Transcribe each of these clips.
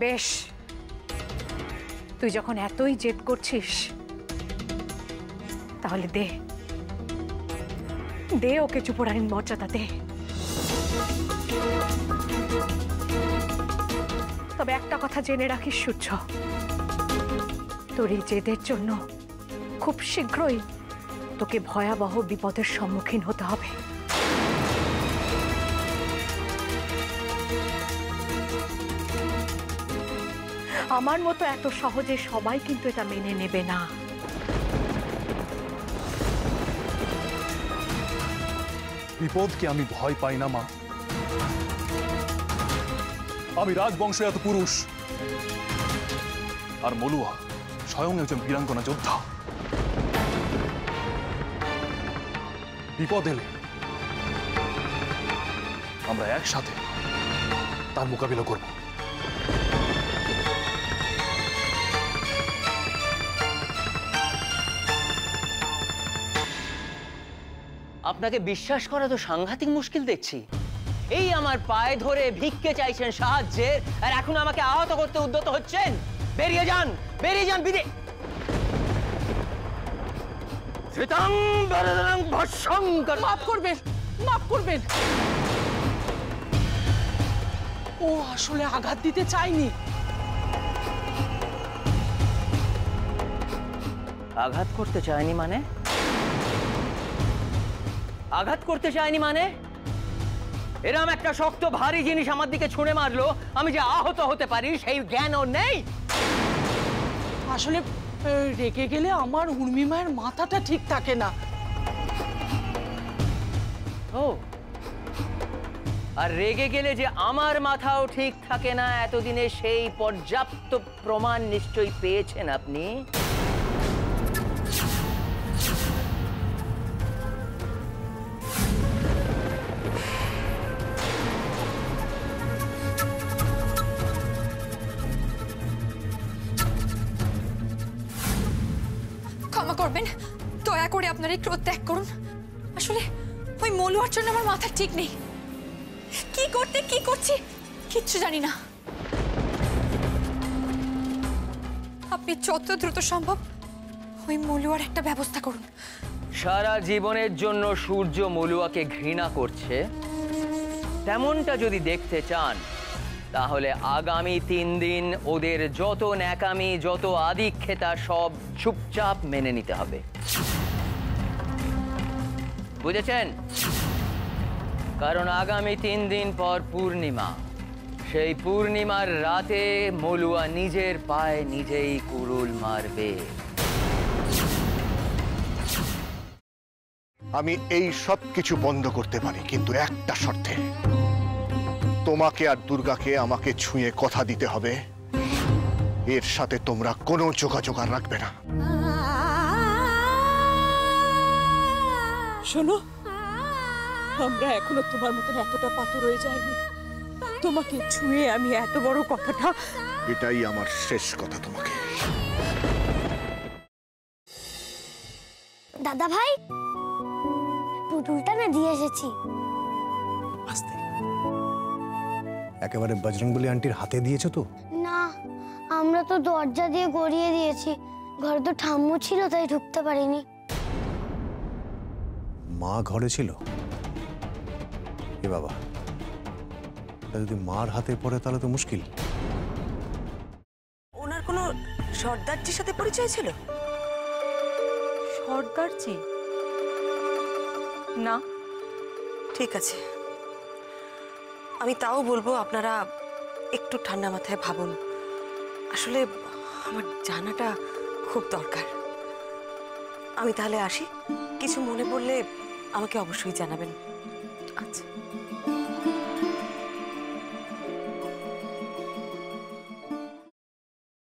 বেশ, তুই যখন এতই জেদ করছিস তাহলে দে দে ওকে যুবরানীর মর্যাদা দে। তবে একটা কথা জেনে রাখিস সূর্য, তোর এই জেদের জন্য খুব শীঘ্রই তোকে ভয়াবহ বিপদের সম্মুখীন হতে হবে। আমার মতো এত সহজে সবাই কিন্তু এটা মেনে নেবে না। বিপদকে আমি ভয় পাই না মা। আমি রাজবংশ এত পুরুষ, আর মলুয়া স্বয়ং একজন বীরাঙ্গনা যোদ্ধা। বিপদ এলে আমরা একসাথে তার মোকাবিলা করব। আপনাকে বিশ্বাস করা তো সাংঘাতিক মুশকিল দেখছি। এই আমার পায়ে ধরে ভিক্ষে চাইছেন সাহায্যের, আর এখন আমাকে আহত করতে উদ্যত হচ্ছেন। বেরিয়ে যান, বেরিয়ে যান বিদে। মাফ করবেন, মাফ করবেন। ও আসলে আঘাত দিতে চায়নি। আঘাত করতে চায়নি মানে? আঘাত করতে চায়নি মানে? এরকম একটা শক্ত ভারী জিনিস আমার দিকে ছুঁড়ে মারলো, আমি যে আহত হতে পারি সেই জ্ঞানও নেই। আসলে রেগে গেলে আমার উর্মি মায়ের মাথাটা ঠিক থাকে না। ও, আর রেগে গেলে যে আমার মাথাও ঠিক থাকে না, এতদিনে সেই পর্যাপ্ত প্রমাণ নিশ্চয়ই পেয়েছেন আপনি। ক্ষমা করবেন, দয়া করে আপনার এই ক্রোধ ত্যাগ করুন। আসলে ওই মলুয়ার জন্য আমার মাথা ঠিক নেই। কি করতে কি করছি কিচ্ছু জানি না। আপনি যত দ্রুত সম্ভব ওই মলুয়ার একটা ব্যবস্থা করুন। সারা জীবনের জন্য সূর্য মলুয়াকে ঘৃণা করছে, তেমনটা যদি দেখতে চান তাহলে আগামী 3 দিন ওদের যত ন্যাকামি, যত আদিক্ষেতা সব চুপচাপ মেনে নিতে হবে। বুঝেছেন? কারণ আগামী 3 দিন পর পূর্ণিমা। সেই পূর্ণিমার রাতে মলুয়া নিজের পায়ে নিজেই কুড়ুল মারবে। আমি এই সব কিছু বন্ধ করতে পারি, কিন্তু একটা শর্তে। তোমাকে আর দুর্গাকে আমাকে ছুঁয়ে কথা দিতে হবে এর সাথে তোমরা কোনো যোগাযোগ আর রাখবে না। শোনো, আমরা এখনো তোমার মতন এতটা পাথর হয়ে যায়নি। তোমাকে ছুঁয়ে আমি এত বড় কথাটা, এটাই আমার শেষ কথা তোমাকে। দাদা ভাই, পুতুলটা না দিয়ে এসেছি। আস্তে, একেবারে বজরংবলী আন্টির হাতে দিয়েছো তো? না, আমরা তো দরজা দিয়ে গড়িয়ে দিয়েছি। ঘরে তো ঠাম্মু ছিল, তাই ঢুকতে পারিনি। মা ঘরে ছিল? এ বাবা, যদি মার হাতে পড়ে তাহলে তো মুশকিল। ওনার কোনো সর্দারজির সাথে পরিচয় ছিল? সর্দারজি? না। ঠিক আছে, আমি তাও বলবো আপনারা একটু ঠান্ডা মাথায় ভাবুন। আসলে আমার জানাটা খুব দরকার। আমি তাহলে আসি, কিছু মনে পড়লে আমাকে অবশ্যই জানাবেন। আচ্ছা।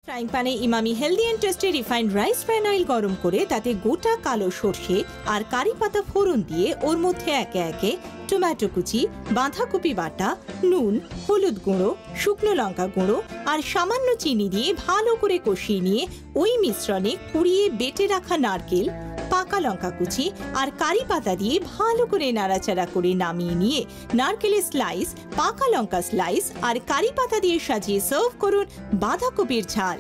ফ্রাইং প্যানে Emami healthy and tasty refined rice bran oil গরম করে তাতে গোটা কালো সর্ষে আর কারি পাতা ফোড়ন দিয়ে ওর মধ্যে একে একে টমেটো কুচি, বাঁধাকপি বাটা, নুন, হলুদ গুঁড়ো, শুকনো লঙ্কা গুঁড়ো আর সামান্য চিনি দিয়ে ভালো করে কষিয়ে নিয়ে ওই মিশ্রণে কুড়িয়ে বেটে রাখা নারকেল, পাকা লঙ্কা কুচি আর কারি পাতা দিয়ে ভালো করে নাড়াচাড়া করে নামিয়ে নিয়ে নারকেলের স্লাইস, পাকা লঙ্কা স্লাইস আর কারি পাতা দিয়ে সাজিয়ে সার্ভ করুন বাঁধাকপির ঝাল।